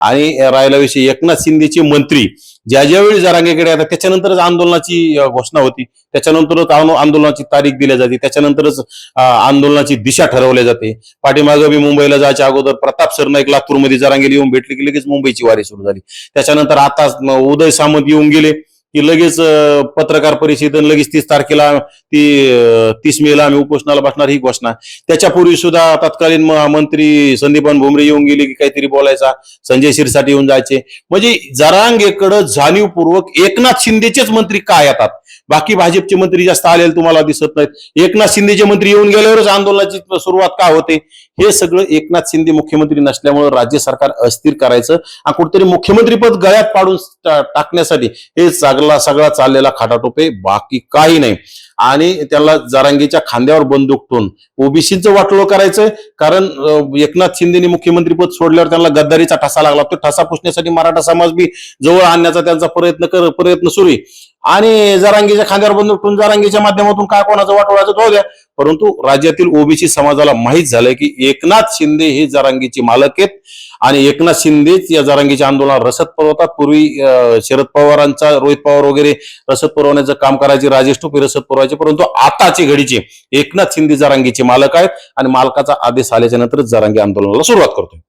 आणि राहिला विषय एकनाथ शिंदेचे मंत्री ज्या ज्यावेळी जरांगेकडे येतात त्याच्यानंतरच आंदोलनाची घोषणा होती, त्याच्यानंतरच आंदोलनाची तारीख दिली जाते, त्याच्यानंतरच आंदोलनाची दिशा ठरवली जाते. पाठीमागे मी मुंबईला जायच्या अगोदर प्रताप सरनाईक लातूरमध्ये जरांगेला येऊन भेटले की लगेच मुंबईची वारी सुरू झाली. त्याच्यानंतर आता उदय सामंत येऊन गेले की लगेच पत्रकार परिषद, लगेच 30 तारखेला 30 मेला आम्ही उपोषणाला बसणार ही घोषणा. त्याच्यापूर्वी सुद्धा तत्कालीन मंत्री संदीपान भुमरे येऊन गेले की काहीतरी बोलायचा, संजय शिरसाट येऊन जायचे. म्हणजे जरांगेकडे जाणीवपूर्वक एकनाथ शिंदेचेच मंत्री का येतात, बाकी भाजपचे मंत्री जास्त आलेले तुम्हाला दिसत नाहीत. एकनाथ शिंदेचे मंत्री येऊन गेल्यावरच आंदोलनाची सुरुवात का होते? हे सगळं एकनाथ शिंदे मुख्यमंत्री नसल्यामुळे राज्य सरकार अस्थिर करायचं आणि कुठेतरी मुख्यमंत्रीपद गळ्यात पाडून टाकण्यासाठी हे सगळा चाललेला खाटाटोपे, बाकी काही नाही. आणि त्याला जरांगेच्या खांद्यावर बंदूक ठेवून ओबीसीचं वाटोळं करायचंय. कारण एकनाथ शिंदेनी मुख्यमंत्रीपद सोडल्यावर त्यांना गद्दारीचा ठसा लागला. तो ठसा पुसण्यासाठी मराठा समाज बी जवळ आणण्याचा त्यांचा प्रयत्न सुरू आहे. आणि जरांगेच्या खांद्यावर बंदूक ठेवून जरांगेच्या माध्यमातून काय कोणाचं वाटोळाचं जाऊ द्या, परंतु राज्यातील ओबीसी समाजाला माहीत झालंय की एकनाथ शिंदे हे जरांगेचे मालक आहेत आणि एकनाथ शिंदेच या जरांगेच्या आंदोलनात रसद पुरवतात. पूर्वी शरद पवारांचा, रोहित पवार वगैरे रसद पुरवण्याचं काम करायचे, राजेश टोपे रसद पुरवायचे, परंतु आताचे घडीचे एकनाथ शिंदे जरांगेचे मालक आहेत आणि मालकाचा आदेश आल्याच्या नंतरच जरांगे आंदोलनाला सुरुवात करतोय.